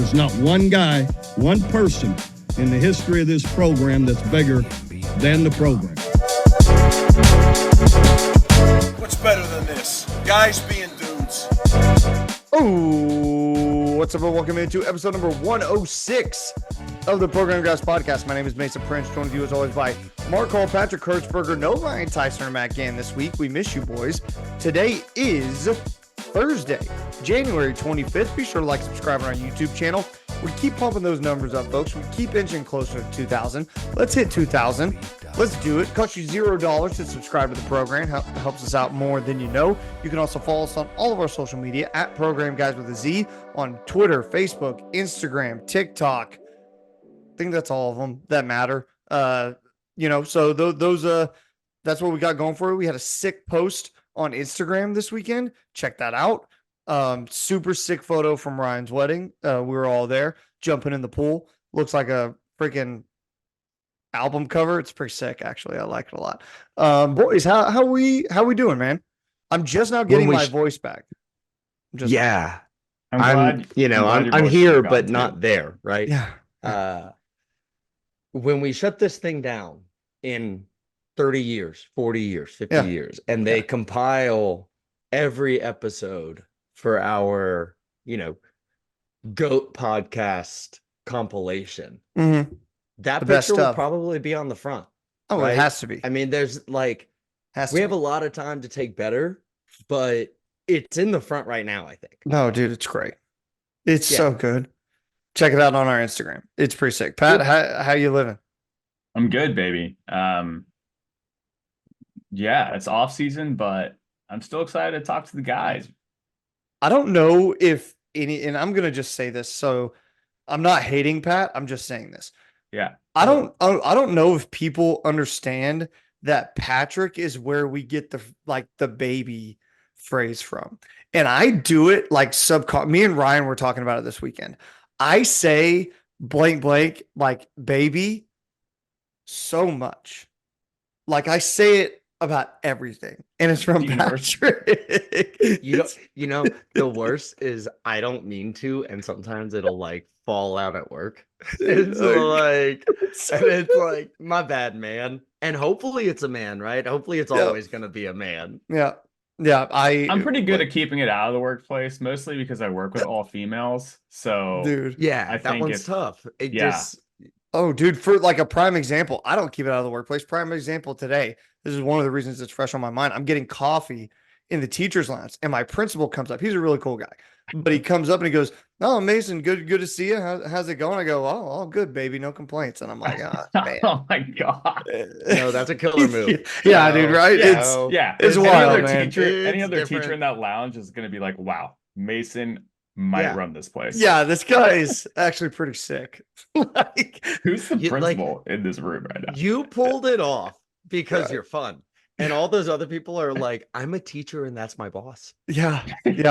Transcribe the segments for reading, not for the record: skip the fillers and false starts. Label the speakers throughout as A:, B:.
A: There's not one guy, one person in the history of this program that's bigger than the program.
B: What's better than this? Guys being dudes.
C: Oh, what's up, and welcome into episode number 106 of the Program Guys Podcast. My name is Mason Prince, joined with you as always by Mark Hall, Patrick Kurtzberger, no Ryan Tyson or Matt Gann this week. We miss you, boys. Today is Thursday, January 25th. Be sure to like, subscribe on our YouTube channel. We keep pumping those numbers up, folks. We keep inching closer to 2,000. Let's hit 2,000. Let's do it. Costs you $0 to subscribe to the program. Helps us out more than you know. You can also follow us on all of our social media at Program Guys with a Z on Twitter, Facebook, Instagram, TikTok. I think that's all of them that matter. So those that's what we got going for you. We had a sick post on Instagram this weekend. Check that out. Super sick photo from Ryan's wedding. We were all there jumping in the pool. Looks like a freaking album cover. It's pretty sick, actually. I like it a lot. Boys, how we doing, man? I'm just now getting my voice back.
D: I'm here, but not there, right?
C: Yeah.
D: When we shut this thing down in 30 years, 40 years, 50 years, and they compile every episode for our, GOAT podcast compilation, that picture will probably be on the front.
C: Oh, right? It has to be.
D: I mean, there's we have a lot of time to take better, but it's in the front right now, I think.
C: No, dude, it's great. It's so good. Check it out on our Instagram. It's pretty sick. Pat, how you living?
E: I'm good, baby. It's off season, but I'm still excited to talk to the guys.
C: I don't know if and I'm going to just say this. So I'm not hating Pat. I'm just saying this.
E: Yeah.
C: I don't know if people understand that Patrick is where we get the baby phrase from. And I do it like me and Ryan were talking about it this weekend. I say blank, blank, like baby so much. Like I say it about everything. And it's from Patrick.
D: The worst is I don't mean to, and sometimes it'll fall out at work. It's like, my bad, man. And hopefully it's a man, right? Hopefully it's always going to be a man.
C: Yeah. Yeah.
E: I'm pretty good at keeping it out of the workplace, mostly because I work with all females. So
C: dude,
D: I think that one's tough.
C: Oh, dude, for a prime example, I don't keep it out of the workplace. Prime example today. This is one of the reasons it's fresh on my mind. I'm getting coffee in the teacher's lounge, and my principal comes up. He's a really cool guy, but he comes up and he goes, "Oh, Mason, good to see you. How's it going?" I go, "Oh, all good, baby, no complaints." And I'm like, "Oh, man."
E: Oh my god,
D: no, that's a killer move.
C: Yeah, dude, right? It's wild, man.
E: Any other teacher in that lounge is going to be like, "Wow, Mason might run this place."
C: Yeah, this guy is actually pretty sick.
E: Who's the principal in this room right now?
D: You pulled it off because you're fun. And all those other people are like, I'm a teacher and that's my boss.
C: Yeah. It's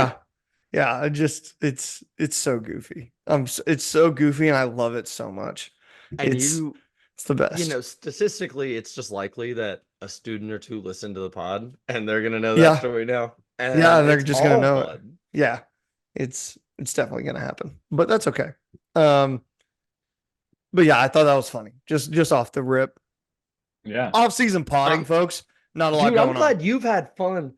C: so goofy. It's so goofy and I love it so much.
D: And
C: it's the best.
D: Statistically, it's just likely that a student or two listen to the pod and they're gonna know that story now. And
C: they're just gonna know
D: fun.
C: it. Yeah, it's definitely gonna happen, but that's okay. But yeah, I thought that was funny. Just off the rip.
E: Yeah.
C: Off-season potting, folks. Not a lot going on.
D: I'm glad you've had fun.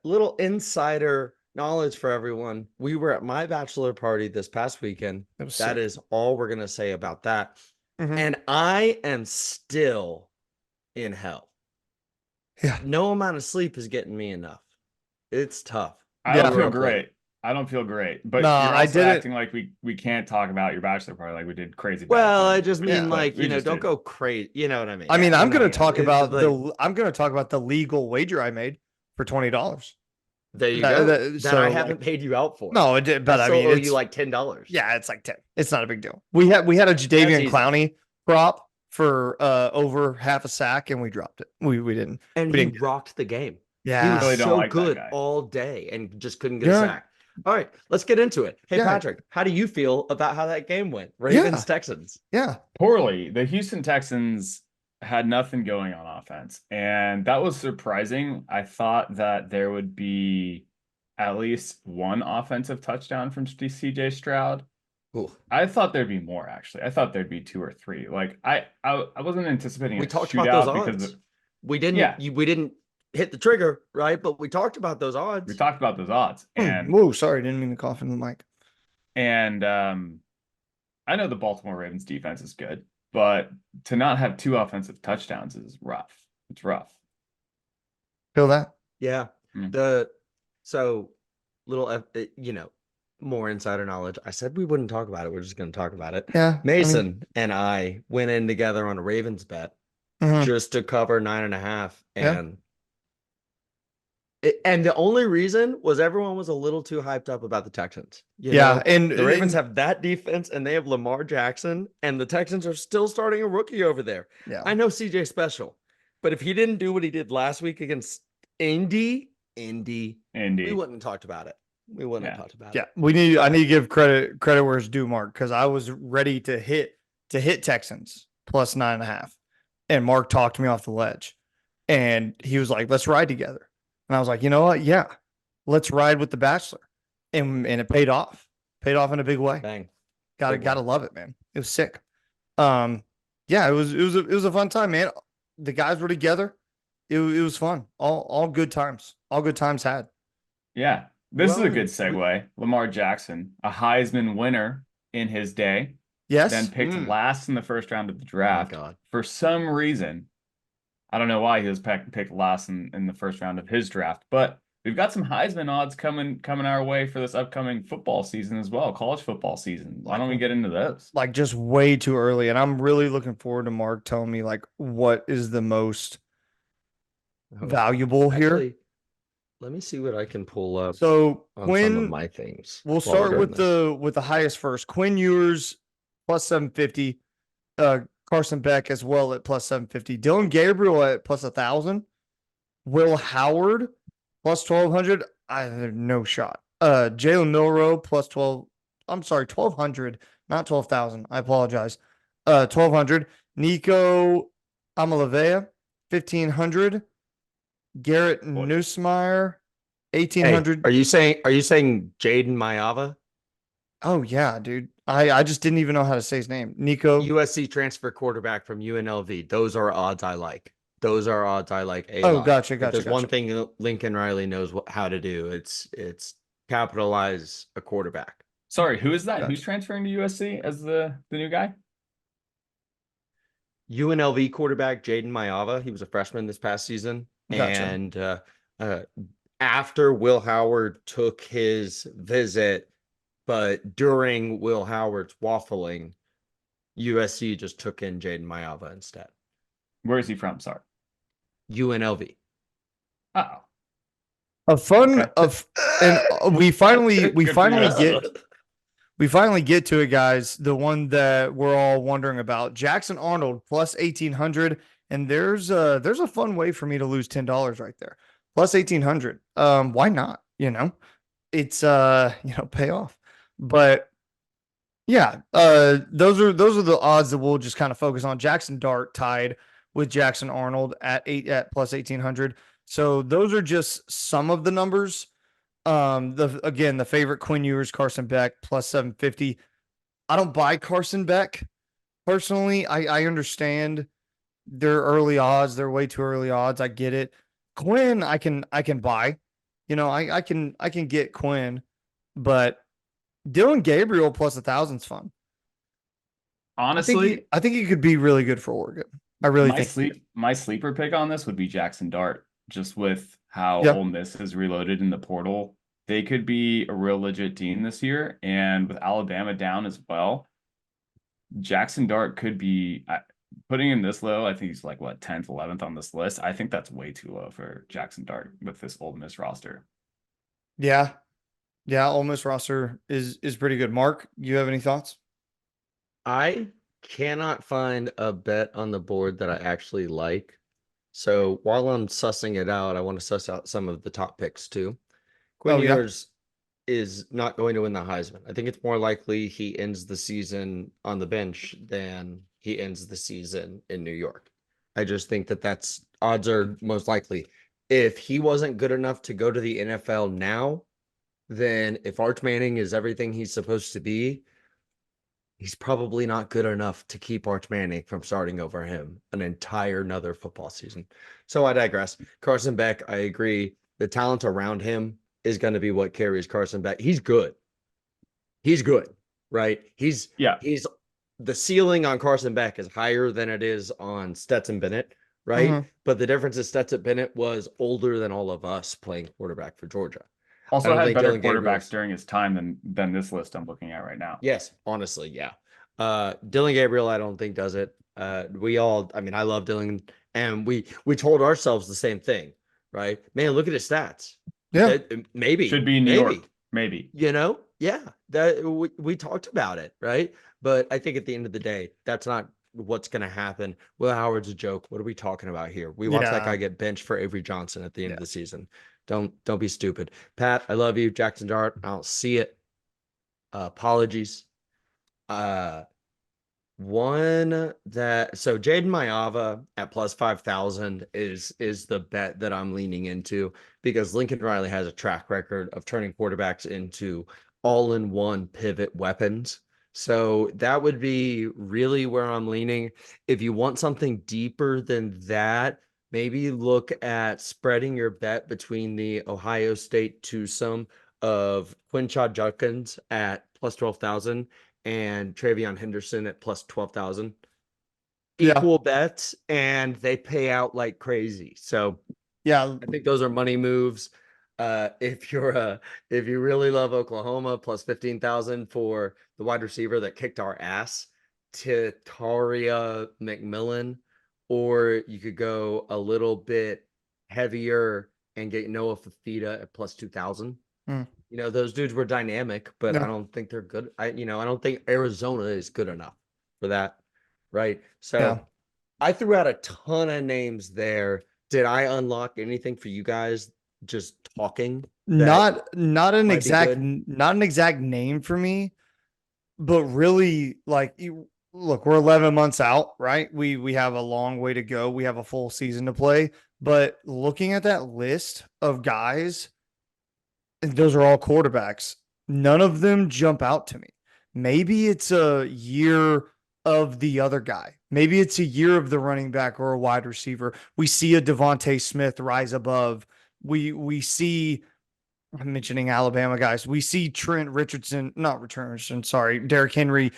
D: Little insider knowledge for everyone. We were at my bachelor party this past weekend. That is all we're going to say about that. Mm-hmm. And I am still in hell.
C: Yeah.
D: No amount of sleep is getting me enough. It's tough.
E: I don't feel great. I don't feel great. But
C: no,
E: you're also acting like we can't talk about your bachelor party like we did crazy.
D: Well, I just mean don't go crazy. You know what I mean?
C: I mean, I'm going to talk about the legal wager I made for $20.
D: There you go. That I haven't paid you out for.
C: No, it did, but I mean,
D: owe you like $10.
C: Yeah, it's like 10. It's not a big deal. We had a Jadeveon Clowney prop for over half a sack, and we dropped it. We didn't.
D: And
C: we
D: didn't rocked the game.
C: Yeah,
D: he was so good all day and just couldn't get a sack. All right, let's get into it. Hey, Patrick, how do you feel about how that game went? Ravens, Texans.
C: Yeah.
E: Poorly. The Houston Texans had nothing going on offense, and that was surprising. I thought that there would be at least one offensive touchdown from CJ Stroud.
D: Ooh.
E: I thought there'd be more actually. I thought there'd be 2 or 3. Like I wasn't anticipating
D: We
E: a
D: talked about those
E: shootout because
D: odds.
E: of,
D: We
E: yeah,
D: didn't hit the trigger, right? But we talked about those
E: we
D: odds.
E: talked about those odds
C: Whoa, sorry, didn't mean to cough in the mic.
E: and I know the Baltimore Ravens defense is good, but to not have 2 offensive touchdowns is rough. It's rough.
C: Feel that?
D: Yeah.
E: Mm.
D: So little more insider knowledge. I said we wouldn't talk about it. We're just going to talk about it.
C: Yeah.
D: Mason and I went in together on a Ravens bet
C: Mhm.
D: just to cover 9.5.
C: Yeah.
D: And the only reason was everyone was a little too hyped up about the Texans.
C: And
D: the Ravens have that defense and they have Lamar Jackson, and the Texans are still starting a rookie over there.
C: Yeah.
D: I know CJ special, but if he didn't do what he did last week against Indy, we wouldn't have talked about it. We wouldn't have talked about it.
C: Yeah, I need to give credit where it's due, Mark, because I was ready to hit Texans plus 9.5, and Mark talked me off the ledge, and he was like, "Let's ride together," and I was like, "You know what? Yeah, let's ride with the Bachelor," and it paid off in a big way.
D: Bang.
C: Gotta love it, man. It was sick. Yeah, it was a fun time, man. The guys were together. It was fun. All good times. All good times had.
E: Yeah. This is a
D: Well,
E: good segue. Lamar Jackson, a Heisman winner in his day,
C: Yes.
E: then picked last in the first round of the draft.
D: God.
E: For some reason, I don't know why he was picked last in the first round of his draft, but we've got some Heisman odds coming our way for this upcoming football season as well, college football season. Why don't we get into those?
C: Like just way too early. And I'm really looking forward to Mark telling me like what is the most valuable here.
D: Actually, let me see what I can pull up
C: So
D: on some of
C: Quinn,
D: my things.
C: we'll start with the highest first. Quinn Ewers plus 750. Carson Beck as well at plus 750. Dylan Gabriel at plus 1,000. Will Howard plus 1,200. I have no shot. Jalen Milroe plus 12. I'm sorry, 1,200, not 12,000. I apologize. 1,200. Nico Amalavea, 1,500. Garrett Nussmeyer, 1,800.
D: Are you saying Jaden Mayava?
C: Oh yeah, dude. I just didn't even know how to say his name. Nico.
D: USC transfer quarterback from UNLV. Those are odds I like. Those are odds I like.
C: Gotcha.
D: If there's one thing Lincoln Riley knows how to do. It's capitalize a quarterback.
E: Sorry, who is that?
C: Gotcha.
E: Who's transferring to USC as the new guy?
D: UNLV quarterback Jaden Mayava. He was a freshman this past season.
C: Gotcha.
D: And after Will Howard took his visit, but during Will Howard's waffling, USC just took in Jaden Mayava instead.
E: Where is he from? Sorry.
D: UNLV.
E: Oh.
C: And we finally get to it, guys. The one that we're all wondering about. Jackson Arnold plus 1,800. And there's a fun way for me to lose $10 right there. Plus 1,800. Why not? It's pay off. But yeah, those are the odds that we'll just kind of focus on. Jackson Dart tied with Jackson Arnold at plus 1,800. So those are just some of the numbers. The favorite Quinn Ewers, Carson Beck plus 750. I don't buy Carson Beck personally. I understand they're early odds. They're way too early odds. I get it. Quinn, I can buy. I can get Quinn, but Dylan Gabriel plus 1,000 is fun.
E: Honestly,
C: I think he could be really good for Oregon. I really think
E: my sleeper pick on this would be Jackson Dart. Just with how Ole Miss has reloaded in the portal, they could be a real legit team this year. And with Alabama down as well, Jackson Dart could be putting him this low. I think he's like 10th, 11th on this list. I think that's way too low for Jackson Dart with this Ole Miss roster.
C: Yeah. Ole Miss roster is pretty good. Mark, you have any thoughts?
D: I cannot find a bet on the board that I actually like. So while I'm sussing it out, I want to suss out some of the top picks too. Quinn Ewers is not going to win the Heisman. I think it's more likely he ends the season on the bench than he ends the season in New York. I just think that's odds are most likely. If he wasn't good enough to go to the NFL now, then if Arch Manning is everything he's supposed to be, he's probably not good enough to keep Arch Manning from starting over him an entire another football season. So I digress. Carson Beck, I agree. The talent around him is going to be what carries Carson Beck. He's good. He's good, right? He's the ceiling on Carson Beck is higher than it is on Stetson Bennett, right?
C: Mhm.
D: But the difference is Stetson Bennett was older than all of us playing quarterback for Georgia.
E: Also had better
D: Dillon
E: quarterbacks
D: Gabriel's
E: during his time than this list I'm looking at right now.
D: Yes, honestly, yeah. Dillon Gabriel, I don't think does it. I love Dillon, and we told ourselves the same thing, right? Man, look at his stats.
C: Yeah.
D: Maybe
E: Should be in New York. Maybe.
D: Yeah, that we talked about it, right? But I think at the end of the day, that's not what's going to happen. Will Howard's a joke. What are we talking about here? We watched that guy get benched for Avery Johnson at the end of the season. Don't be stupid. Pat, I love you. Jackson Dart, I don't see it. Apologies. So Jaden Maiyava at plus 5,000 is the bet that I'm leaning into, because Lincoln Riley has a track record of turning quarterbacks into all-in-one pivot weapons. So that would be really where I'm leaning. If you want something deeper than that, maybe look at spreading your bet between the Ohio State twosome of Quinshad Judkins at plus 12,000 and Travion Henderson at plus 12,000. Equal bets, and they pay out like crazy. So
C: yeah,
D: I think those are money moves. If you really love Oklahoma, plus 15,000 for the wide receiver that kicked our ass, Taria McMillan, or you could go a little bit heavier and get Noah Fafita at plus 2,000. Those dudes were dynamic, but I don't think they're good. I don't think Arizona is good enough for that. Right. So I threw out a ton of names there. Did I unlock anything for you guys just talking?
C: Not an exact name for me, but really, like, look, we're 11 months out, right? We have a long way to go. We have a full season to play, but looking at that list of guys, those are all quarterbacks. None of them jump out to me. Maybe it's a year of the other guy. Maybe it's a year of the running back or a wide receiver. We see a Devontae Smith rise above. We see, I'm mentioning Alabama guys. We see Derrick Henry,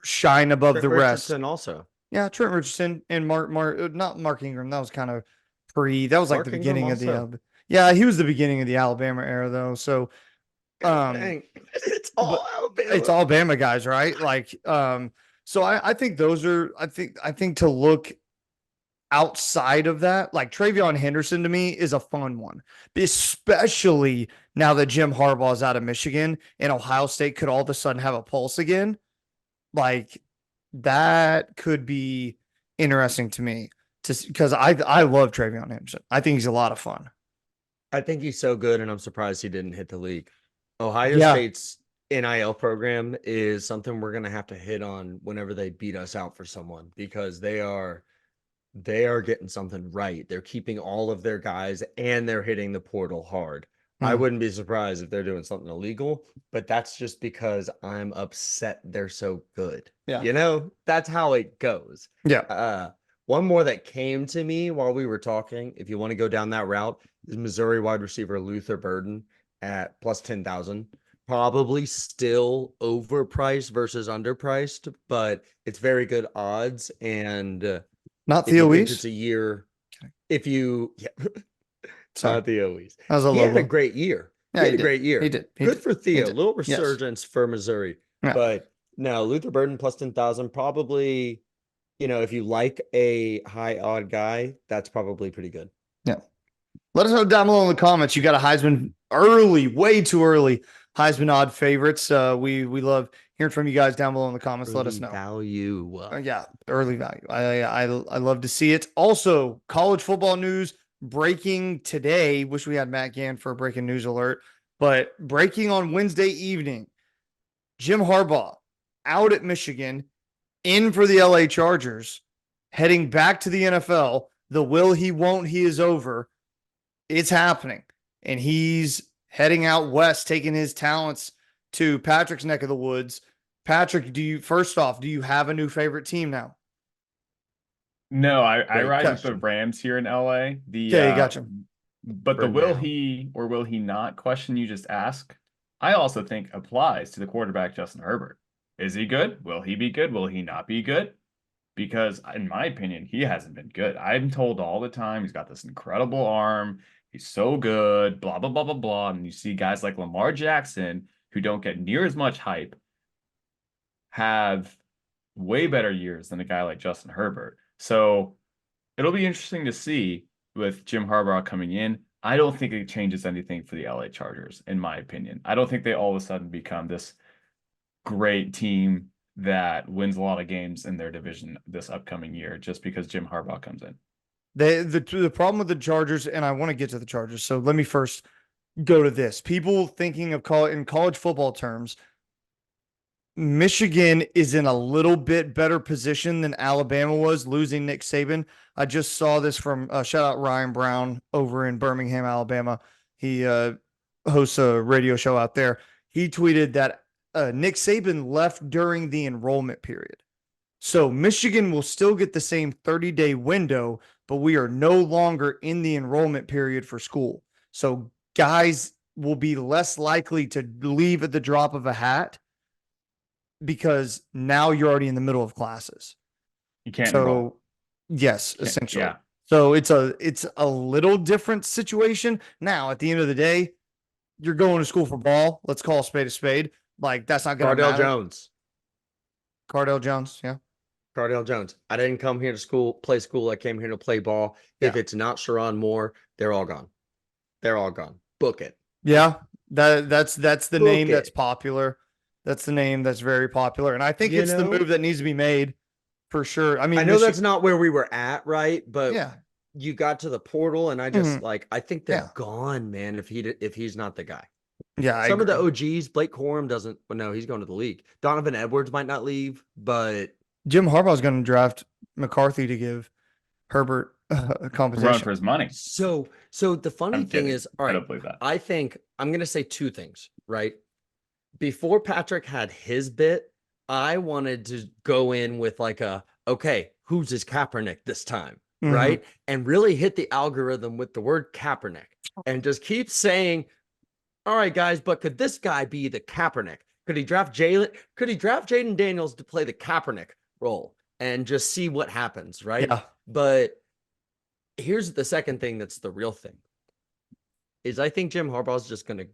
C: shine above the rest.
D: Richardson also.
C: Yeah, Trent Richardson and not Mark Ingram. That was kind of that was like the beginning of the he was the beginning of the Alabama era though. So
D: it's all Alabama.
C: It's all Alabama guys, right? Like so I think those are I think to look outside of that, like Travion Henderson to me is a fun one, especially now that Jim Harbaugh is out of Michigan and Ohio State could all of a sudden have a pulse again. Like that could be interesting to me, because I love Travion Henderson. I think he's a lot of fun.
D: I think he's so good, and I'm surprised he didn't hit the league. Ohio State's NIL program is something we're going to have to hit on whenever they beat us out for someone, because they are getting something right. They're keeping all of their guys, and they're hitting the portal hard. I wouldn't be surprised if they're doing something illegal, but that's just because I'm upset they're so good. Yeah. That's how it goes.
C: Yeah.
D: One more that came to me while we were talking, if you want to go down that route, is Missouri wide receiver Luther Burden at plus 10,000. Probably still overpriced versus underpriced, but it's very good odds. And
C: not Theo Weiss.
D: It's a year. If you, not Theo Weiss.
C: He
D: had a great year.
C: Yeah,
D: he had a great year.
C: He did.
D: Good for Theo. A little resurgence for Missouri. Yeah. But no, Luther Burden plus 10,000. Probably, if you like a high odd guy, that's probably pretty good.
C: Yeah. Let us know down below in the comments. You got a Heisman early, way too early Heisman odd favorites. We love hearing from you guys down below in the comments. Let us know.
D: Value.
C: Early value. I love to see it. Also, college football news breaking today. Wish we had Matt Gann for a breaking news alert, but breaking on Wednesday evening, Jim Harbaugh out at Michigan, in for the LA Chargers, heading back to the NFL. The will he won't he is over. It's happening. And he's heading out west, taking his talents to Patrick's neck of the woods Patrick, do you have a new favorite team now?
E: No, I
D: Great
E: ride with the
D: question.
E: Rams here in LA.
C: Okay, gotcha.
E: But the
D: For
E: will
D: now.
E: he or will he not question you just ask, I also think applies to the quarterback Justin Herbert. Is he good? Will he be good? Will he not be good? Because in my opinion, he hasn't been good. I'm told all the time he's got this incredible arm. He's so good, blah, blah, blah, blah, blah. And you see guys like Lamar Jackson, who don't get near as much hype, have way better years than a guy like Justin Herbert. So it'll be interesting to see with Jim Harbaugh coming in. I don't think it changes anything for the LA Chargers, in my opinion. I don't think they all of a sudden become this great team that wins a lot of games in their division this upcoming year just because Jim Harbaugh comes in.
C: The problem with the Chargers, and I want to get to the Chargers, so let me first go to this. People thinking of in college football terms, Michigan is in a little bit better position than Alabama was losing Nick Saban. I just saw this from shout out Ryan Brown over in Birmingham, Alabama. He hosts a radio show out there. He tweeted that Nick Saban left during the enrollment period. So Michigan will still get the same 30-day window, but we are no longer in the enrollment period for school. So guys will be less likely to leave at the drop of a hat because now you're already in the middle of classes.
E: You can't enroll.
C: Yes, essentially.
E: Yeah.
C: So it's a little different situation. Now, at the end of the day, you're going to school for ball. Let's call a spade a spade. Like, that's not going to matter. Cardell Jones, yeah.
D: Cardell Jones. I didn't come here to play school. I came here to play ball.
C: Yeah.
D: If it's not Sharon Moore, they're all gone. They're all gone. Book it.
C: Yeah, that's the
D: Book
C: name
D: it.
C: that's popular. That's the name that's very popular, and I think it's the move that needs to be made for sure. I mean,
D: I know that's not where we were at, right? But
C: yeah,
D: you got to the portal, and I just I think they're gone, man. If he's not the guy.
C: Yeah,
D: some of the OGs, Blake Corum doesn't. Well, no, he's going to the league. Donovan Edwards might not leave, but
C: Jim Harbaugh's going to draft McCarthy to give Herbert a competition.
E: Run for his money.
D: So the funny thing is, all right,
E: I don't believe that.
D: I think I'm going to say two things, right? Before Patrick had his bit, I wanted to go in with like okay, who's his Kaepernick this time, right? And really hit the algorithm with the word Kaepernick and just keep saying, all right, guys, but could this guy be the Kaepernick? Could he draft Jaden Daniels to play the Kaepernick role and just see what happens, right?
C: Yeah.
D: But here's the second thing that's the real thing is I think Jim Harbaugh is just going to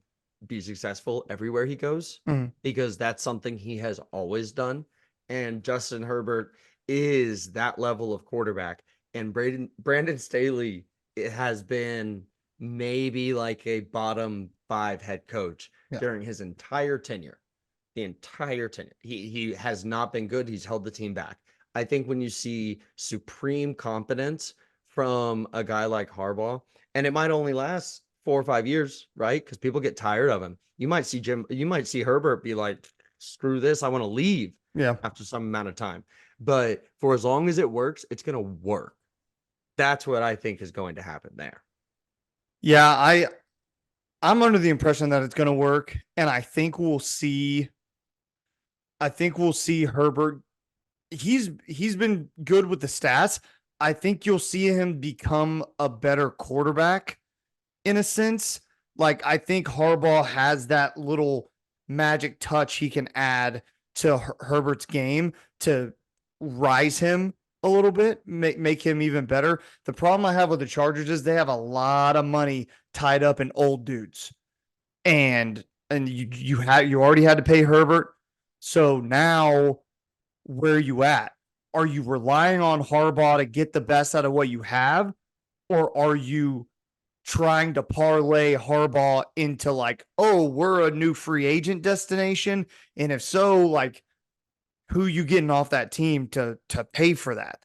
D: be successful everywhere he goes because that's something he has always done. And Justin Herbert is that level of quarterback. And Brandon Staley has been maybe like a bottom 5 head coach during his entire tenure. The entire tenure. He has not been good. He's held the team back. I think when you see supreme competence from a guy like Harbaugh, and it might only last 4 or 5 years, right? Because people get tired of him. You might see Herbert be like, screw this, I want to leave after some amount of time. But for as long as it works, it's going to work. That's what I think is going to happen there.
C: Yeah, I'm under the impression that it's going to work, and I think we'll see Herbert. He's been good with the stats. I think you'll see him become a better quarterback in a sense. Like, I think Harbaugh has that little magic touch he can add to Herbert's game to rise him a little bit, make him even better. The problem I have with the Chargers is they have a lot of money tied up in old dudes. And you already had to pay Herbert. So now where are you at? Are you relying on Harbaugh to get the best out of what you have? Or are you trying to parlay Harbaugh into like, oh, we're a new free agent destination? And if so, like, who you getting off that team to pay for that?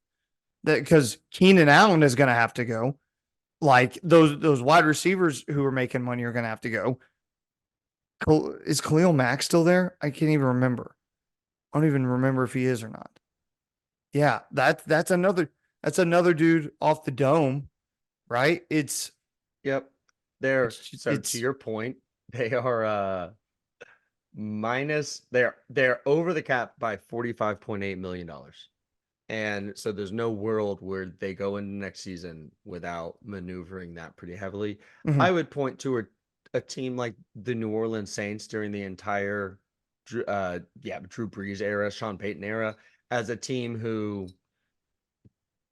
C: Because Keenan Allen is going to have to go. Like, those wide receivers who are making money are going to have to go. Is Khalil Mack still there? I can't even remember. I don't even remember if he is or not. Yeah, that's another dude off the dome, right?
D: To your point, they are minus they're over the cap by $45.8 million. And so there's no world where they go into next season without maneuvering that pretty heavily.
C: Mhm.
D: I would point to a team like the New Orleans Saints during the entire Drew Brees era, Sean Payton era, as a team who,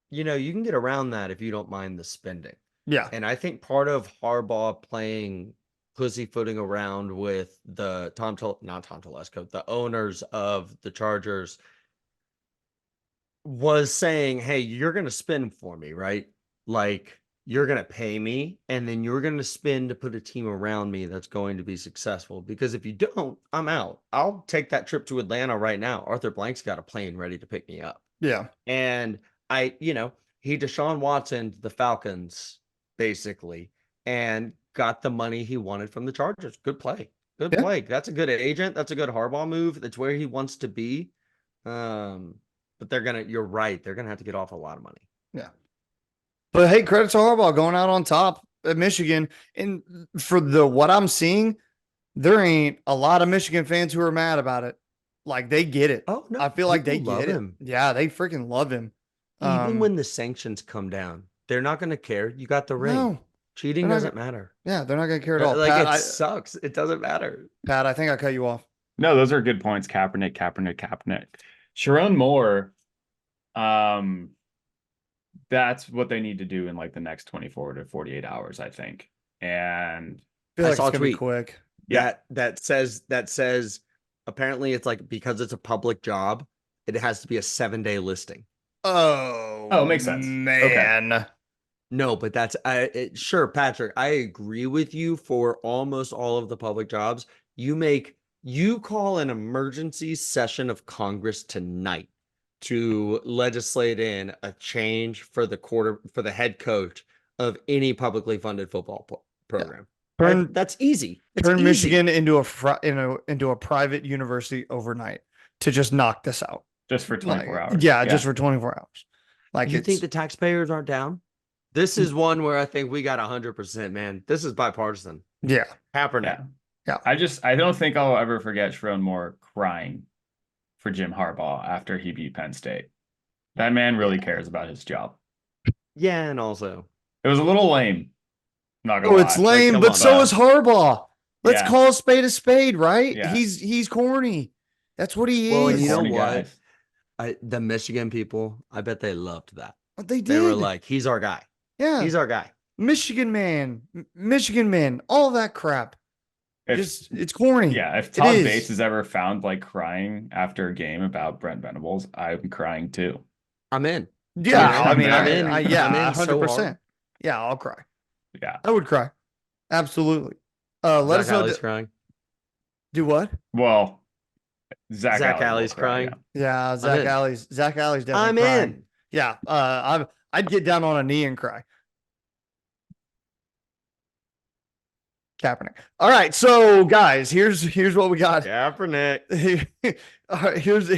D: you can get around that if you don't mind the spending.
C: Yeah.
D: And I think part of Harbaugh playing pussyfooting around with the not Tom Telesco, the owners of the Chargers, was saying, hey, you're going to spend for me, right? Like, you're going to pay me, and then you're going to spend to put a team around me that's going to be successful. Because if you don't, I'm out. I'll take that trip to Atlanta right now. Arthur Blank's got a plane ready to pick me up.
C: Yeah.
D: And he Deshaun Watson the Falcons, basically, and got the money he wanted from the Chargers. Good play. Good play. That's a good agent. That's a good Harbaugh move. That's where he wants to be. But you're right. They're going to have to get off a lot of money.
C: Yeah. But hey, credit to Harbaugh going out on top at Michigan. And for what I'm seeing, there ain't a lot of Michigan fans who are mad about it. Like, they get it.
D: Oh, no.
C: I feel like they
D: love
C: get
D: him.
C: it. Yeah, they freaking love him.
D: Even when the sanctions come down, they're not going to care. You got the ring.
C: No,
D: cheating doesn't matter.
C: Yeah, they're not going to care at all.
D: Like,
C: Pat,
D: it sucks. It doesn't matter.
C: Pat, I think I cut you off.
E: No, those are good points. Kaepernick. Sharon Moore, that's what they need to do in like the next 24 to 48 hours, I think. And
C: I feel like
D: I saw
C: it's
D: a
C: gonna be
D: tweet
C: quick.
D: that says apparently it's like, because it's a public job, it has to be a 7-day listing.
C: Oh,
E: makes sense.
C: Man.
E: Okay.
D: No, but sure, Patrick, I agree with you. For almost all of the public jobs, you call an emergency session of Congress tonight to legislate in a change for the head coach of any publicly funded football program. That's easy.
C: Turn Michigan into a private university overnight to just knock this out.
E: Just for 24 hours.
C: Yeah, just for 24 hours. Like,
D: you think the taxpayers aren't down? This is one where I think we got 100%, man. This is bipartisan.
C: Yeah.
E: Kaepernick.
C: Yeah.
E: I don't think I'll ever forget Sharon Moore crying for Jim Harbaugh after he beat Penn State. That man really cares about his job.
D: Yeah, and also
E: it was a little lame. Not gonna lie.
C: It's lame, but so is Harbaugh. Let's call a spade, right?
E: Yeah.
C: He's corny. That's what he
D: well,
C: is.
D: You know
E: Corny
D: what?
E: guys.
D: The Michigan people, I bet they loved that.
C: But they did.
D: They were like, he's our guy.
C: Yeah.
D: He's our guy.
C: Michigan man, all that crap. It's corny.
E: Yeah, if Todd Bates has ever found like crying after a game about Brent Venables, I'm crying too.
D: I'm in.
C: Yeah, I'm in.
D: 100%.
C: Yeah, I'll cry.
E: Yeah,
C: I would cry. Absolutely. Let us know.
D: Alley's crying.
C: Do what?
E: Well, Zach
D: Alley's crying.
C: Yeah, Zach Alley's definitely
D: I'm
C: crying.
D: in.
C: Yeah, I'd get down on a knee and cry. Kaepernick. All right, so guys, here's what we got.
D: Kaepernick.
C: All right, here's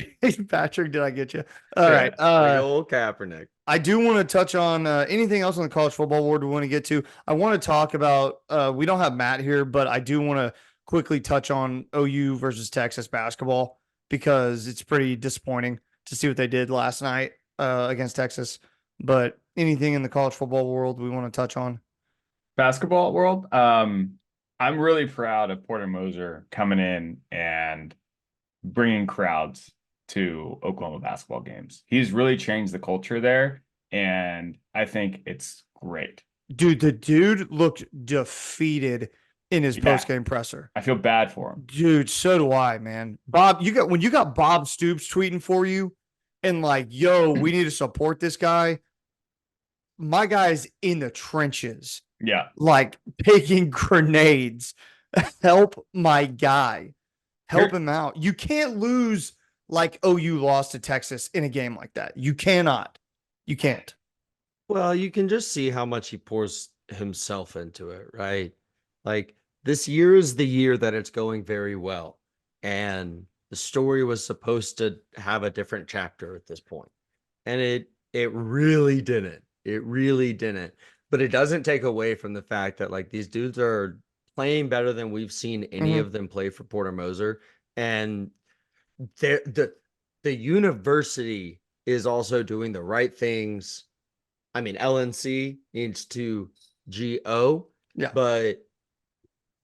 C: Patrick. Did I get you? All right.
D: Old Kaepernick.
C: I do want to touch on anything else on the college football board we want to get to. I want to talk about. We don't have Matt here, but I do want to quickly touch on OU versus Texas basketball because it's pretty disappointing to see what they did last night against Texas. But anything in the college football world we want to touch on?
E: Basketball world. I'm really proud of Porter Moser coming in and bringing crowds to Oklahoma basketball games. He's really changed the culture there, and I think it's great.
C: Dude, the dude looked defeated in his post-game presser.
E: I feel bad for him.
C: Dude, so do I, man. Bob, when you got Bob Stoops tweeting for you and like, yo, we need to support this guy. My guy's in the trenches.
E: Yeah.
C: Like taking grenades. Help my guy. Help him out. You can't lose like OU lost to Texas in a game like that. You cannot. You can't.
D: Well, you can just see how much he pours himself into it, right? Like, this year is the year that it's going very well. And the story was supposed to have a different chapter at this point. And it really didn't. It really didn't. But it doesn't take away from the fact that like these dudes are playing better than we've seen any of them play for Porter Moser. And the university is also doing the right things. I mean, LNC needs to GO, but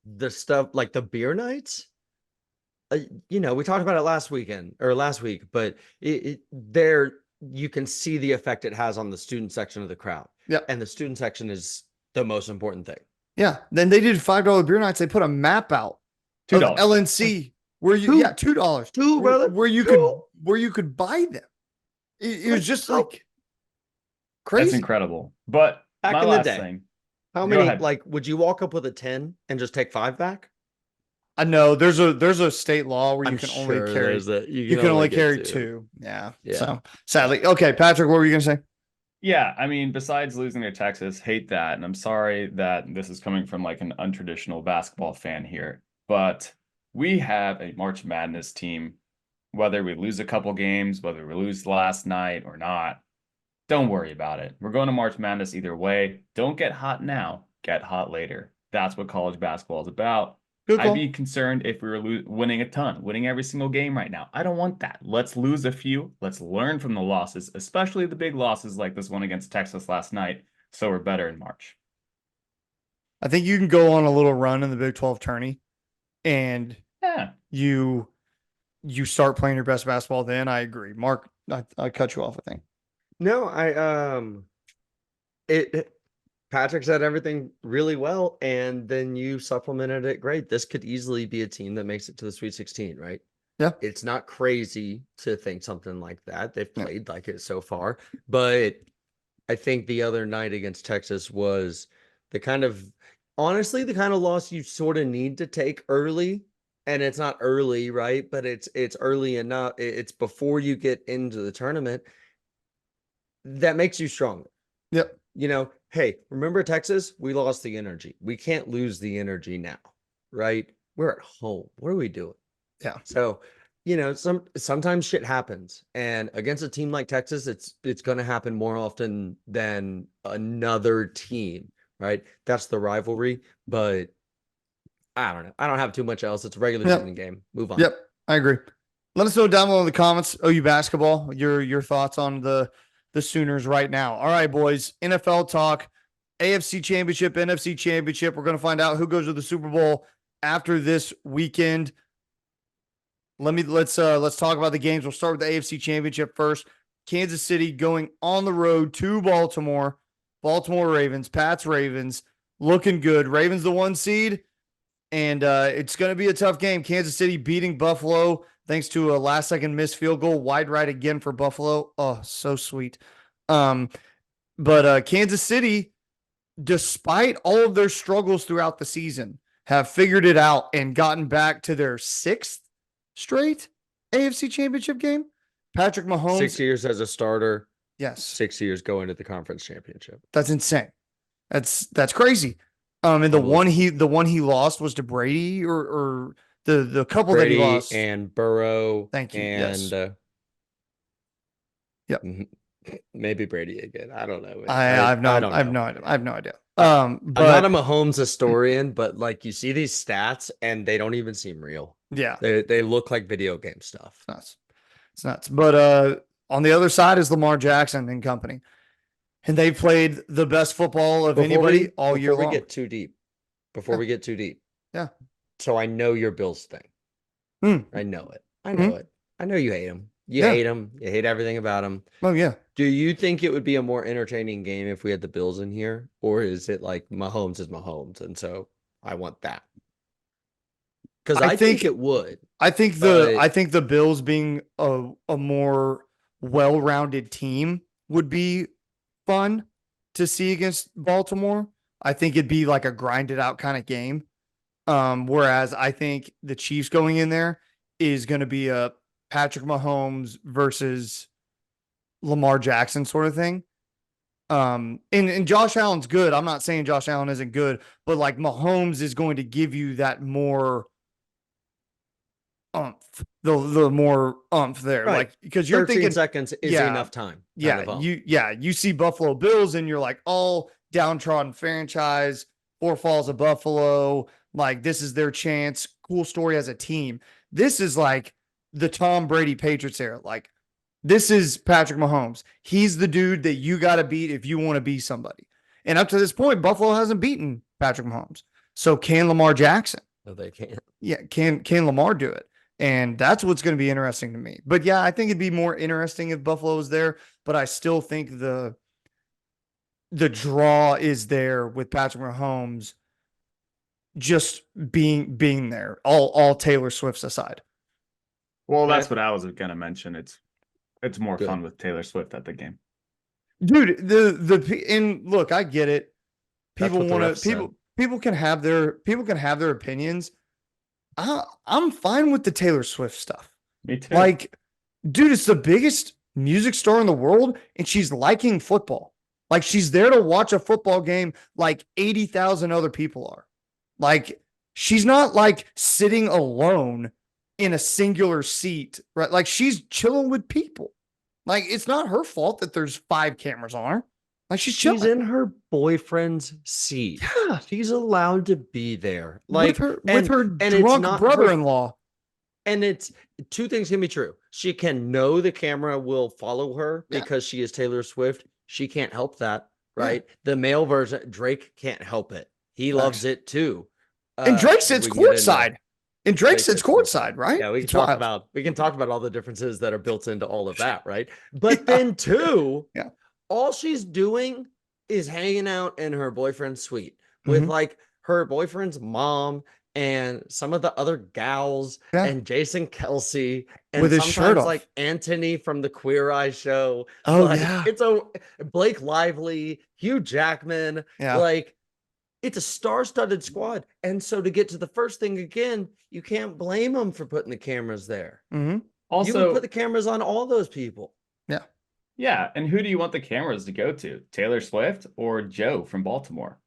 D: the stuff like the beer nights, we talked about it last week, but there you can see the effect it has on the student section of the crowd.
C: Yeah.
D: And the student section is the most important thing.
C: Yeah. Then they did $5 beer nights. They put a map out of
E: $2.
C: LNC where you, $2.
D: Two, brother.
C: Where you could buy them. It was just like crazy.
E: That's incredible. But
D: back
E: my
D: in the
E: last
D: day,
E: thing.
D: how many, would you walk up with a 10 and just take 5 back?
C: I know there's a state law where you can only
D: sure
C: carry
D: you
C: can only carry 2. Yeah. So sadly. Okay, Patrick, what were you gonna say?
E: Yeah, I mean, besides losing to Texas, hate that. And I'm sorry that this is coming from like an untraditional basketball fan here. But we have a March Madness team, whether we lose a couple games, whether we lose last night or not, don't worry about it. We're going to March Madness either way. Don't get hot now, get hot later. That's what college basketball is about. I'd be concerned if we were winning a ton, winning every single game right now. I don't want that. Let's lose a few. Let's learn from the losses, especially the big losses like this one against Texas last night, so we're better in March.
C: I think you can go on a little run in the Big 12 tourney, and you start playing your best basketball then. I agree. Mark, I cut you off, I think.
D: No, Patrick said everything really well, and then you supplemented it great. This could easily be a team that makes it to the Sweet 16, right?
C: Yeah.
D: It's not crazy to think something like that. They've played like it so far, but I think the other night against Texas was the kind of loss you sort of need to take early. And it's not early, right? But it's early enough. It's before you get into the tournament that makes you stronger.
C: Yep.
D: Hey, remember Texas? We lost the energy. We can't lose the energy now, right? We're at home. What are we doing?
C: Yeah.
D: So, sometimes shit happens, and against a team like Texas, it's going to happen more often than another team, right? That's the rivalry, but I don't know. I don't have too much else. It's a regular season game. Move on.
C: Yep, I agree. Let us know down below in the comments, OU basketball, your thoughts on the Sooners right now. All right, boys, NFL talk, AFC Championship, NFC Championship. We're going to find out who goes to the Super Bowl after this weekend. Let's talk about the games. We'll start with the AFC Championship first. Kansas City going on the road to Baltimore. Baltimore Ravens, Pats Ravens, looking good. Ravens the 1 seed, and it's going to be a tough game. Kansas City beating Buffalo thanks to a last-second missed field goal, wide right again for Buffalo. Oh, so sweet. But Kansas City, despite all of their struggles throughout the season, have figured it out and gotten back to their 6th straight AFC Championship game. Patrick Mahomes.
D: 6 years as a starter.
C: Yes.
D: 6 years going to the conference championship.
C: That's insane. That's crazy. And the one he lost was to Brady or the couple
D: Brady
C: that he lost,
D: and Burrow.
C: Thank you.
D: And
C: yep.
D: Maybe Brady again. I don't know.
C: I have no idea. But
D: I'm not a Mahomes historian, but like you see these stats and they don't even seem real.
C: Yeah.
D: They look like video game stuff.
C: It's nuts. But on the other side is Lamar Jackson and company. And they played the best football of anybody all year long.
D: Before we get too deep.
C: Yeah.
D: So I know your Bills thing. I know it. I know you hate him. You hate him. You hate everything about him.
C: Oh, yeah.
D: Do you think it would be a more entertaining game if we had the Bills in here? Or is it like Mahomes is Mahomes, and so I want that? Because I think it would.
C: I think the Bills being a more well-rounded team would be fun to see against Baltimore. I think it'd be like a grinded out kind of game. Whereas I think the Chiefs going in there is going to be a Patrick Mahomes versus Lamar Jackson sort of thing. And Josh Allen's good. I'm not saying Josh Allen isn't good, but like Mahomes is going to give you that more umph, the more umph there.
D: Right.
C: Like, because you're
D: 13
C: thinking
D: seconds is enough time.
C: You see Buffalo Bills and you're like, all downtrodden franchise, 4 falls of Buffalo. Like, this is their chance. cool story as a team. This is like the Tom Brady Patriots era. Like, this is Patrick Mahomes. He's the dude that you got to beat if you want to be somebody. And up to this point, Buffalo hasn't beaten Patrick Mahomes. So can Lamar Jackson?
D: No, they can't.
C: Yeah, can Lamar do it? And that's what's going to be interesting to me. But yeah, I think it'd be more interesting if Buffalo was there. But I still think the draw is there with Patrick Mahomes just being there. All Taylor Swift's aside.
E: Well, that's what I was going to mention. It's more
D: Good.
E: fun with Taylor Swift at the game.
C: Dude, and look, I get it. People want to people can have their opinions. I'm fine with the Taylor Swift stuff.
E: Me too.
C: Like, dude, it's the biggest music star in the world, and she's liking football. Like, she's there to watch a football game like 80,000 other people are. Like, she's not like sitting alone in a singular seat, right? Like, she's chilling with people. Like, it's not her fault that there's 5 cameras on her. Like, she's chilling.
D: She's in her boyfriend's seat.
C: Yeah.
D: She's allowed to be there. Like
C: with her drunk brother-in-law.
D: And it's 2 things can be true. She can know the camera will follow her because she is Taylor Swift. She can't help that, right? Yeah. The male version, Drake can't help it. He loves it too.
C: And Drake sits courtside. And Drake sits courtside, right?
D: Yeah, we can talk about all the differences that are built into all of that, right? But then 2, all she's doing is hanging out in her boyfriend's suite with like her boyfriend's mom and some of the other gals and Jason Kelsey and
C: with his shirt off.
D: Like Anthony from the Queer Eye show.
C: Oh,
D: like,
C: yeah.
D: It's a Blake Lively, Hugh Jackman. Yeah. Like, it's a star-studded squad. And so to get to the first thing again, you can't blame them for putting the cameras there.
E: Also,
D: you would put the cameras on all those people.
C: Yeah.
E: Yeah. And who do you want the cameras to go to? Taylor Swift or Joe from Baltimore?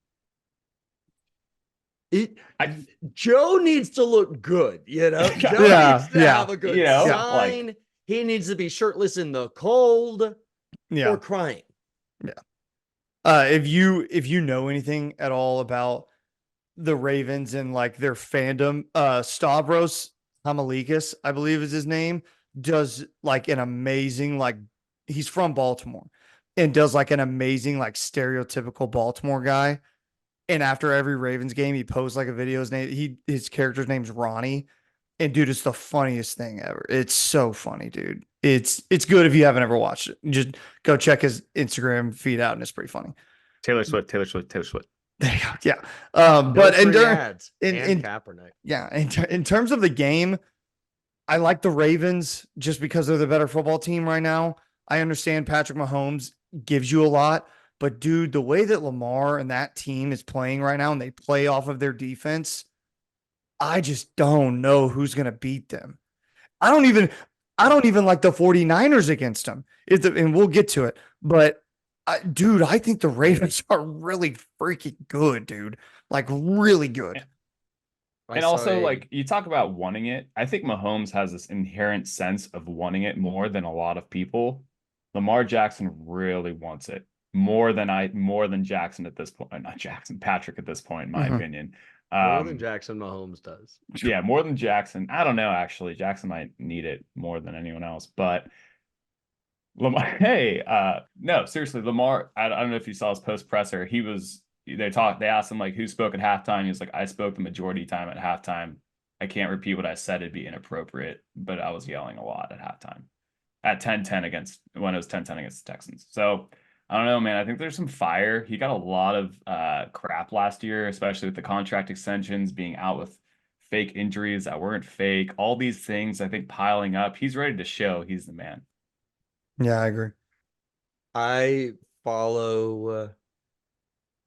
D: Joe needs to look good, you know? Joe needs to have a good sign. Like, he needs to be shirtless in the cold or crying.
C: Yeah. If you know anything at all about the Ravens and like their fandom, Stavros Hamalikas, I believe is his name, does like an amazing, like, he's from Baltimore and does like an amazing, like, stereotypical Baltimore guy. And after every Ravens game, he posts like a video. His character's name's Ronnie. And dude, it's the funniest thing ever. It's so funny, dude. It's good if you haven't ever watched it. Just go check his Instagram feed out, and it's pretty funny.
E: Taylor Swift.
C: There you go. Yeah. But in
D: Kaepernick.
C: Yeah, in terms of the game, I like the Ravens just because they're the better football team right now. I understand Patrick Mahomes gives you a lot, but dude, the way that Lamar and that team is playing right now, and they play off of their defense, I just don't know who's going to beat them. I don't even like the 49ers against them. And we'll get to it. But dude, I think the Ravens are really freaking good, dude. Like, really good.
E: And also, like, you talk about wanting it. I think Mahomes has this inherent sense of wanting it more than a lot of people. Lamar Jackson really wants it more than Jackson at this point. Not Jackson, Patrick at this point, in my opinion.
D: More than Jackson Mahomes does.
E: Yeah, more than Jackson. I don't know, actually. Jackson might need it more than anyone else. But Lamar, no, seriously, Lamar, I don't know if you saw his post presser. They asked him like who spoke at halftime. He was like, I spoke the majority time at halftime. I can't repeat what I said, it'd be inappropriate, but I was yelling a lot at halftime. At 10-10 when it was 10-10 against the Texans. So I don't know, man. I think there's some fire. He got a lot of crap last year, especially with the contract extensions, being out with fake injuries that weren't fake. All these things, I think, piling up. He's ready to show he's the man.
C: Yeah, I agree.
D: I follow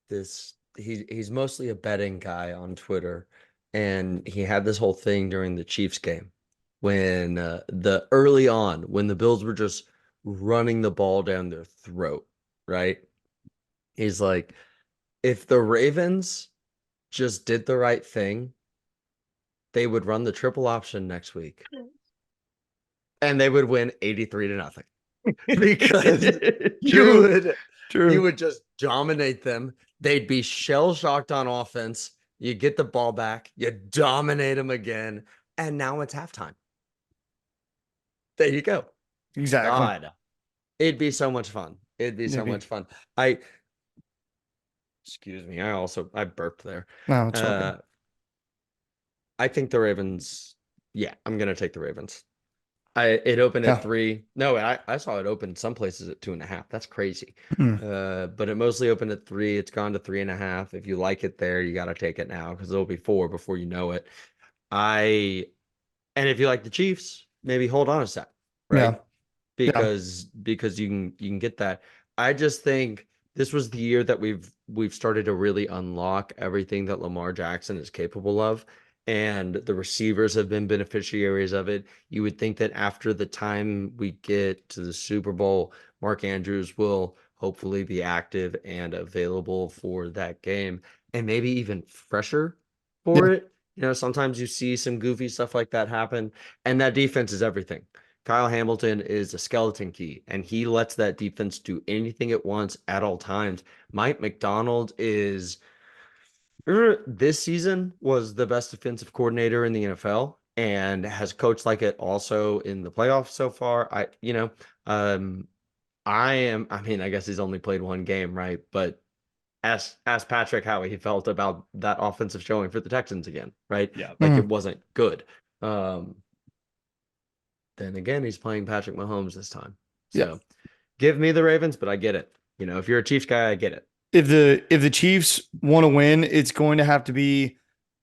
D: this. He's mostly a betting guy on Twitter, and he had this whole thing during the Chiefs game when when the Bills were just running the ball down their throat. Right? He's like, if the Ravens just did the right thing, they would run the triple option next week. And they would win 83-0. Because you would just dominate them. They'd be shell-shocked on offense. You get the ball back, you dominate them again, and now it's halftime. There you go.
C: Exactly.
D: God, it'd be so much fun. It'd be so much fun. Excuse me. I burped there.
C: No, it's okay.
D: I think the Ravens. Yeah, I'm gonna take the Ravens. It opened at 3. No, I saw it open some places at 2.5. That's crazy. But it mostly opened at 3. It's gone to 3.5. If you like it there, you got to take it now because it'll be 4 before you know it. And if you like the Chiefs, maybe hold on a sec, right?
C: Yeah.
D: Because you can get that. I just think this was the year that we've started to really unlock everything that Lamar Jackson is capable of. And the receivers have been beneficiaries of it. You would think that after the time we get to the Super Bowl, Mark Andrews will hopefully be active and available for that game and maybe even fresher for it. Sometimes you see some goofy stuff like that happen, and that defense is everything. Kyle Hamilton is a skeleton key, and he lets that defense do anything it wants at all times. Mike McDonald this season was the best defensive coordinator in the NFL and has coached like it also in the playoffs so far. I guess he's only played one game, right? But ask Patrick how he felt about that offensive showing for the Texans again, right?
E: Yeah.
D: Like it wasn't good. Then again, he's playing Patrick Mahomes this time. So give me the Ravens, but I get it. If you're a Chiefs guy, I get it.
C: If the Chiefs want to win, it's going to have to be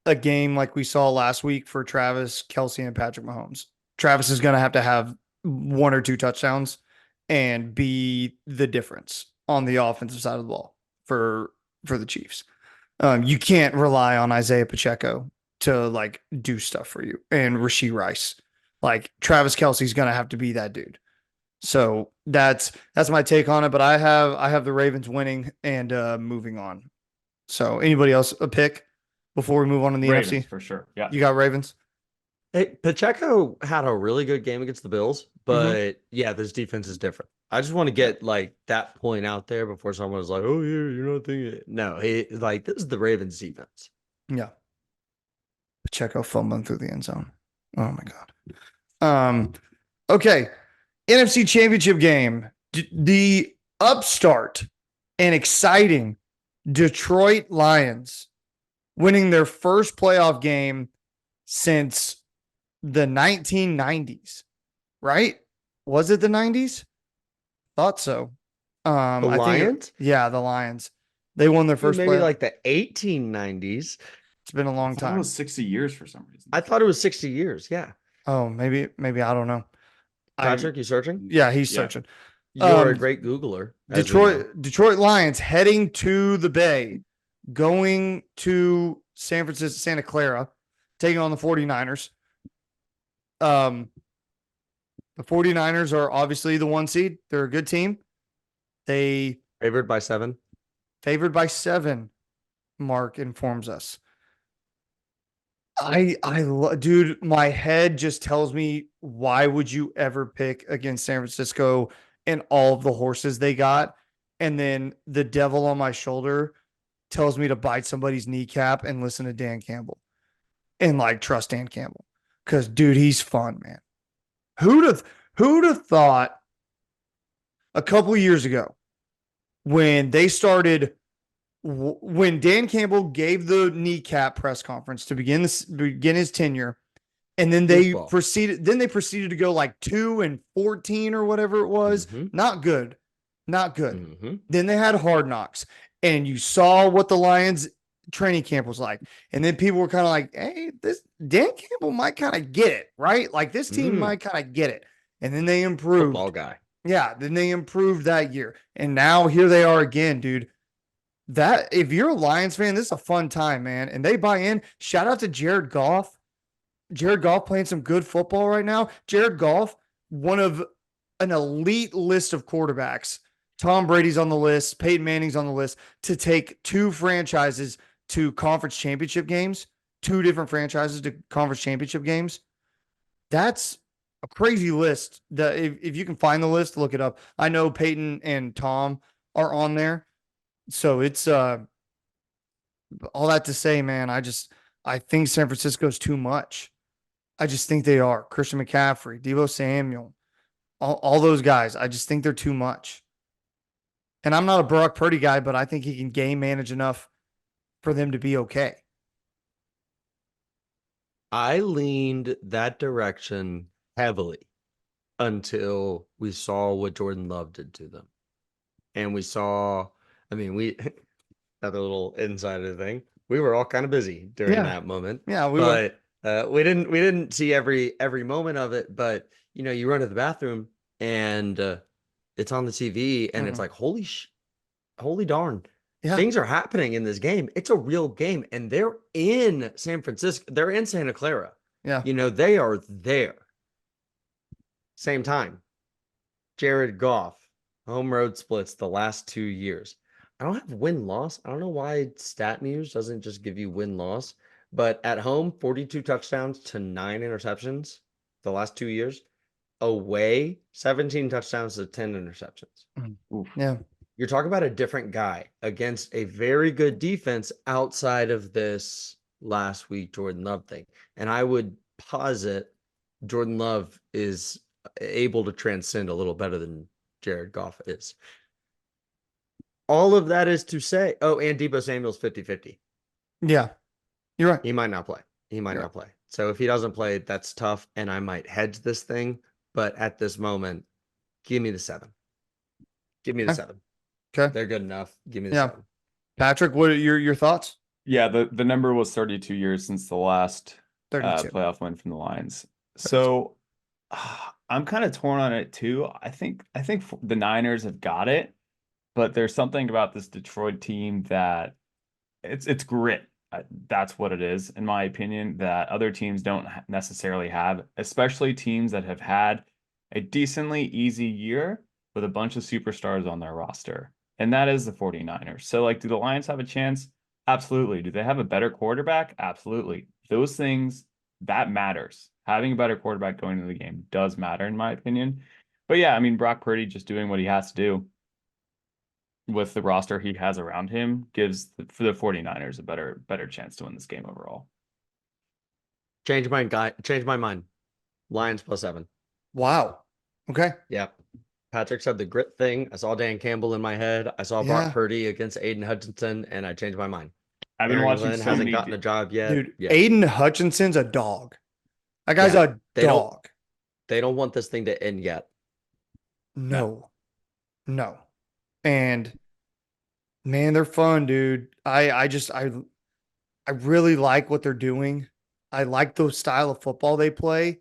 C: a game like we saw last week for Travis Kelce and Patrick Mahomes. Travis is going to have 1 or 2 touchdowns and be the difference on the offensive side of the ball for the Chiefs. You can't rely on Isaiah Pacheco to like do stuff for you and Rashee Rice. Like Travis Kelce's going to have to be that dude. So that's my take on it. But I have the Ravens winning and moving on. So anybody else a pick before we move on to the
E: Ravens,
C: NFC?
E: for sure. Yeah.
C: You got Ravens?
D: Hey, Pacheco had a really good game against the Bills, but yeah, this defense is different. I just want to get like that point out there before someone was like, "Oh, yeah, you're not thinking it." No, this is the Ravens defense.
C: Yeah. Pacheco fumbling through the end zone. Oh my God. Okay. NFC Championship game. The upstart and exciting Detroit Lions winning their first playoff game since the 1990s, right? Was it the 90s? Thought so.
D: The Lions?
C: The Lions. They won their first
D: maybe like the 1890s.
C: It's been a long
E: It
C: time.
E: was 60 years for some reason.
D: I thought it was 60 years. Yeah.
C: Oh, maybe I don't know.
D: Patrick, you searching?
C: Yeah, he's searching.
D: You're a great Googler.
C: Detroit Lions heading to the Bay, going to San Francisco, Santa Clara, taking on the 49ers. The 49ers are obviously the 1 seed. They're a good team. They
D: favored by 7.
C: Mark informs us. Dude, my head just tells me, why would you ever pick against San Francisco and all of the horses they got? And then the devil on my shoulder tells me to bite somebody's kneecap and listen to Dan Campbell and like trust Dan Campbell. Cause dude, he's fun, man. Who'd have thought a couple years ago when they started, when Dan Campbell gave the kneecap press conference to begin his tenure, and then they proceeded to go like 2-14 or whatever it was. Not good. Then they had Hard Knocks, and you saw what the Lions training camp was like. And then people were kind of like, hey, this Dan Campbell might kind of get it, right? Like this team might kind of get it. And then they improved.
D: Football guy.
C: Yeah, then they improved that year. And now here they are again, dude. That if you're a Lions fan, this is a fun time, man. And they buy in. Shout out to Jared Goff. Jared Goff playing some good football right now. Jared Goff, one of an elite list of quarterbacks. Tom Brady's on the list. Peyton Manning's on the list to take 2 franchises to conference championship games. 2 different franchises to conference championship games. That's a crazy list. That if you can find the list, look it up. I know Peyton and Tom are on there. So it's All that to say, man, I think San Francisco's too much. I just think they are. Christian McCaffrey, Deebo Samuel, all those guys. I just think they're too much. And I'm not a Brock Purdy guy, but I think he can game manage enough for them to be okay.
D: I leaned that direction heavily until we saw what Jordan Love did to them. And we saw, we another little insider thing. We were all kind of busy during that moment.
C: Yeah, we were.
D: We didn't see every moment of it, but you run to the bathroom and it's on the TV and it's like, holy darn.
C: Yeah.
D: Things are happening in this game. It's a real game, and they're in San Francisco. They're in Santa Clara.
C: Yeah.
D: They are there. Same time. Jared Goff, home road splits the last 2 years. I don't have win-loss. I don't know why StatMuse doesn't just give you win-loss. But at home, 42 touchdowns to 9 interceptions the last 2 years. Away, 17 touchdowns to 10 interceptions.
C: Oof. Yeah.
D: You're talking about a different guy against a very good defense outside of this last week Jordan Love thing. And I would posit Jordan Love is able to transcend a little better than Jared Goff is. All of that is to say, and Deebo Samuel's 50-50.
C: Yeah, you're right.
D: He might not play. So if he doesn't play, that's tough. And I might hedge this thing. But at this moment, give me the 7. Give me the 7.
C: Okay.
D: They're good enough. Give me the 7.
C: Patrick, what are your thoughts?
E: Yeah, the number was 32 years since the last
C: 32
E: playoff win from the Lions. So I'm kind of torn on it too. I think the Niners have got it, but there's something about this Detroit team that it's grit. That's what it is, in my opinion, that other teams don't necessarily have, especially teams that have had a decently easy year with a bunch of superstars on their roster. And that is the 49ers. So, do the Lions have a chance? Absolutely. Do they have a better quarterback? Absolutely. Those things, that matters. Having a better quarterback going into the game does matter, in my opinion. But yeah, Brock Purdy just doing what he has to do with the roster he has around him gives for the 49ers a better chance to win this game overall.
D: Change my mind. Lions plus 7.
C: Wow. Okay.
D: Yeah. Patrick said the grit thing. I saw Dan Campbell in my head. I saw Brock Purdy against Aiden Hutchinson, and I changed my mind.
E: I've been watching
D: Glenn hasn't gotten a job yet.
C: Dude, yeah. Aiden Hutchinson's a dog. That guy's a dog.
D: They don't want this thing to end yet.
C: No. And man, they're fun, dude. I really like what they're doing. I like the style of football they play.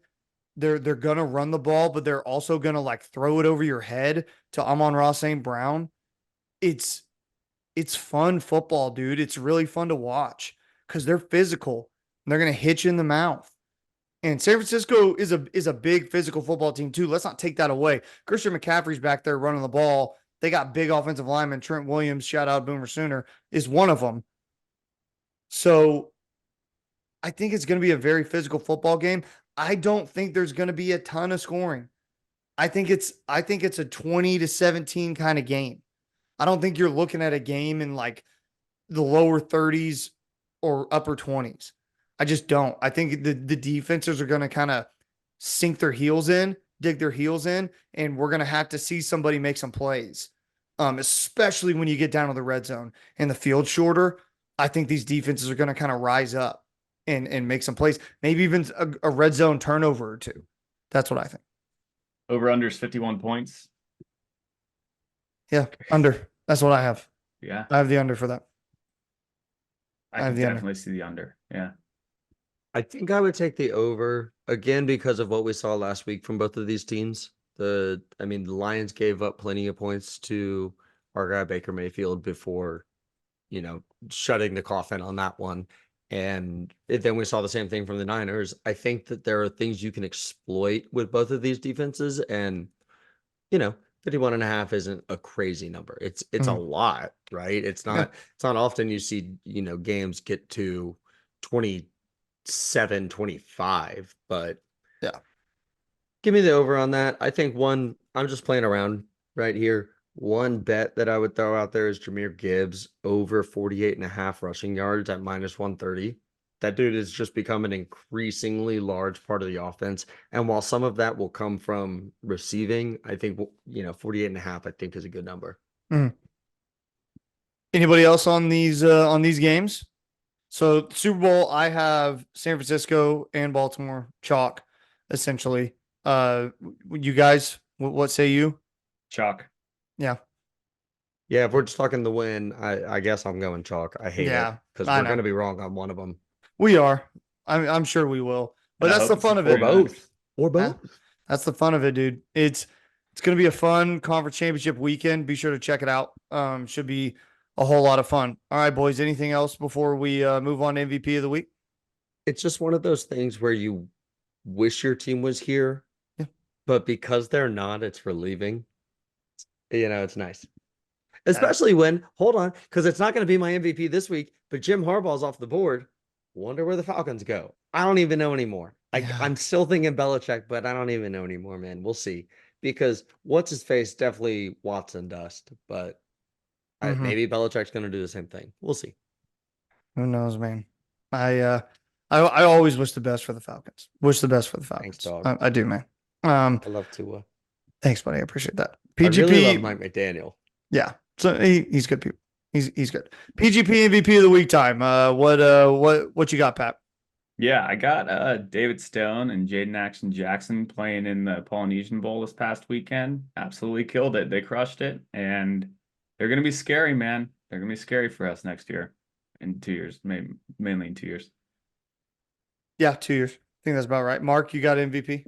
C: They're gonna run the ball, but they're also gonna throw it over your head to Amon-Ra St. Brown. It's fun football, dude. It's really fun to watch because they're physical and they're gonna hit you in the mouth. And San Francisco is a big physical football team too. Let's not take that away. Christian McCaffrey's back there running the ball. They got big offensive lineman. Trent Williams, shout out Boomer Sooner, is one of them. So I think it's going to be a very physical football game. I don't think there's going to be a ton of scoring. I think it's a 20-17 kind of game. I don't think you're looking at a game in the lower 30s or upper 20s. I just don't. I think the defenses are going to kind of dig their heels in, and we're going to have to see somebody make some plays, especially when you get down to the red zone and the field's shorter. I think these defenses are going to kind of rise up and make some plays, maybe even a red zone turnover or two. That's what I think.
E: Over-unders 51 points.
C: Yeah, under. That's what I have.
E: Yeah.
C: I have the under for that.
E: I can definitely see the under. Yeah.
D: I think I would take the over again because of what we saw last week from both of these teams. The Lions gave up plenty of points to our guy Baker Mayfield before, shutting the coffin on that one. And then we saw the same thing from the Niners. I think that there are things you can exploit with both of these defenses, and 51.5 isn't a crazy number. It's a lot, right? It's not often you see, games get to 27-25, but
C: yeah.
D: Give me the over on that. I think I'm just playing around right here. One bet that I would throw out there is Jahmyr Gibbs over 48.5 rushing yards at -130. That dude has just become an increasingly large part of the offense. And while some of that will come from receiving, I think, 48.5, I think, is a good number.
C: Anybody else on these games? So Super Bowl, I have San Francisco and Baltimore chalk, essentially. You guys, what say you?
E: Chalk.
C: Yeah.
D: Yeah, if we're just talking the win, I guess I'm going chalk. I hate it because we're going to be wrong on one of them.
C: We are. I'm sure we will. But that's the fun of it.
D: Or both.
C: That's the fun of it, dude. It's going to be a fun conference championship weekend. Be sure to check it out. Should be a whole lot of fun. All right, boys. Anything else before we move on to MVP of the week?
D: It's just one of those things where you wish your team was here, but because they're not, it's relieving. It's nice. Especially when, hold on, because it's not going to be my MVP this week, but Jim Harbaugh's off the board. Wonder where the Falcons go. I don't even know anymore. I'm still thinking Belichick, but I don't even know anymore, man. We'll see. Because what's his face definitely Watson dust, but maybe Belichick's going to do the same thing. We'll see.
C: Who knows, man? I always wish the best for the Falcons. Wish the best for the Falcons.
D: Thanks, dog.
C: I do, man.
D: I love Tua.
C: Thanks, buddy. I appreciate that.
D: PGP, I really love Mike McDaniel.
C: Yeah, so he's good people. He's good. PGP MVP of the week time. What you got, Pat?
E: Yeah, I got David Stone and Jaden Action Jackson playing in the Polynesian Bowl this past weekend. Absolutely killed it. They crushed it, and they're gonna be scary, man. They're gonna be scary for us next year, in 2 years, mainly in 2 years.
C: Yeah, 2 years. I think that's about right. Mark, you got MVP?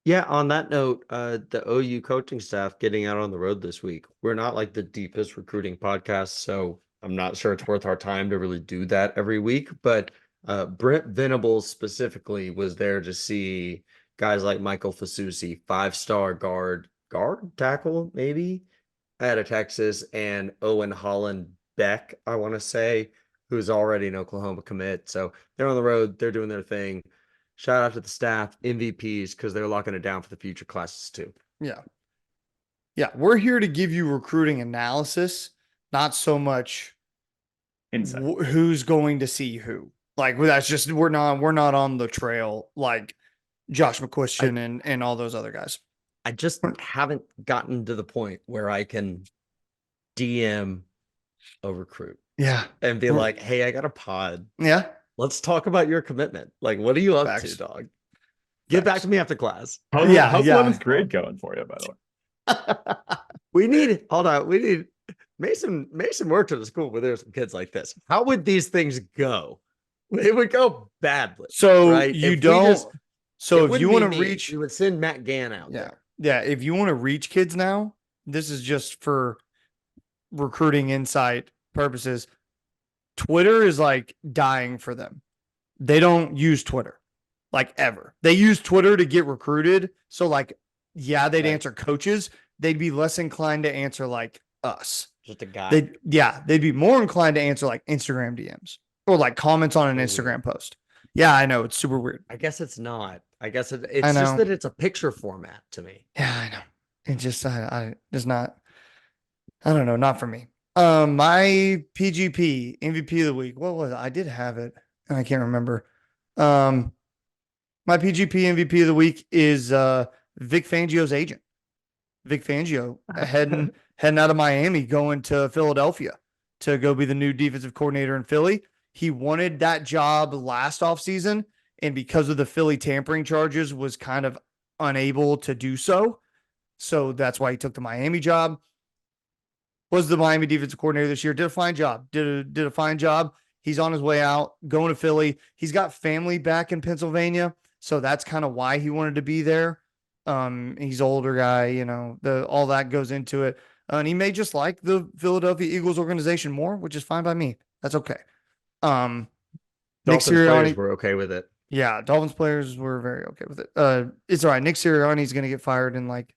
D: Yeah, on that note, the OU coaching staff getting out on the road this week. We're not like the deepest recruiting podcast, so I'm not sure it's worth our time to really do that every week. But Brent Venables specifically was there to see guys like Michael Fasusi, 5-star guard tackle, maybe, out of Texas, and Owen Holland Beck, I want to say, who's already an Oklahoma commit. So they're on the road, they're doing their thing. Shout out to the staff, MVPs, because they're locking it down for the future classes too.
C: Yeah. Yeah. We're here to give you recruiting analysis, not so much who's going to see who. Like, that's just, we're not on the trail like Josh McCuistion and all those other guys.
D: I just haven't gotten to the point where I can DM a recruit.
C: Yeah.
D: And be like, hey, I got a pod.
C: Yeah.
D: Let's talk about your commitment. Like, what are you up to, dog? Get back to me after class.
E: How's 11th grade going for you, by the way?
D: We need Mason worked at a school where there's some kids like this. How would these things go? It would go badly.
C: So
D: right?
C: if you want to reach,
D: you would send Matt Gann out.
C: Yeah. Yeah. If you want to reach kids now, this is just for recruiting insight purposes. Twitter is like dying for them. They don't use Twitter like ever. They use Twitter to get recruited. So like, yeah, they'd answer coaches. They'd be less inclined to answer like us.
D: Just a guy.
C: They'd be more inclined to answer like Instagram DMs or like comments on an Instagram post. Yeah, I know. It's super weird.
D: I guess it's not. I guess it's just that it's a picture format to me.
C: Yeah, I know. It just, it's not, I don't know. Not for me. My PGP MVP of the week. What was it? I did have it, and I can't remember. My PGP MVP of the week is Vic Fangio's agent. Vic Fangio heading out of Miami, going to Philadelphia to go be the new defensive coordinator in Philly. He wanted that job last offseason, and because of the Philly tampering charges, was kind of unable to do so. So that's why he took the Miami job. Was the Miami defensive coordinator this year. Did a fine job. Did a fine job. He's on his way out, going to Philly. He's got family back in Pennsylvania, so that's kind of why he wanted to be there. He's an older guy, all that goes into it. And he may just like the Philadelphia Eagles organization more, which is fine by me. That's okay. Nick Sirianni
D: were okay with it.
C: Yeah, Dolphins players were very okay with it. It's all right. Nick Sirianni's going to get fired in like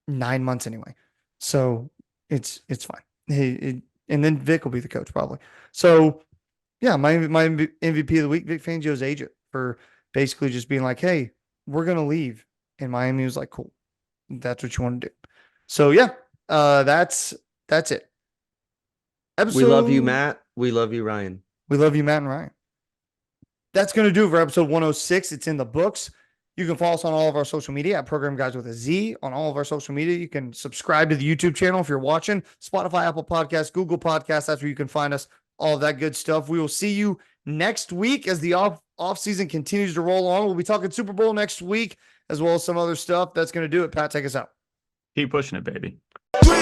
C: 9 months anyway. So it's fine. And then Vic will be the coach probably. So yeah, my MVP of the week, Vic Fangio's agent, for basically just being like, hey, we're going to leave. And Miami was like, cool. That's what you want to do. So yeah, that's it.
D: We love you, Matt. We love you, Ryan.
C: We love you, Matt and Ryan. That's going to do it for episode 106. It's in the books. You can follow us on all of our social media at Program Guys with a Z on all of our social media. You can subscribe to the YouTube channel if you're watching. Spotify, Apple Podcasts, Google Podcasts. That's where you can find us. All of that good stuff. We will see you next week as the off season continues to roll on. We'll be talking Super Bowl next week as well as some other stuff. That's going to do it. Pat, take us out.
E: Keep pushing it, baby.
B: 3,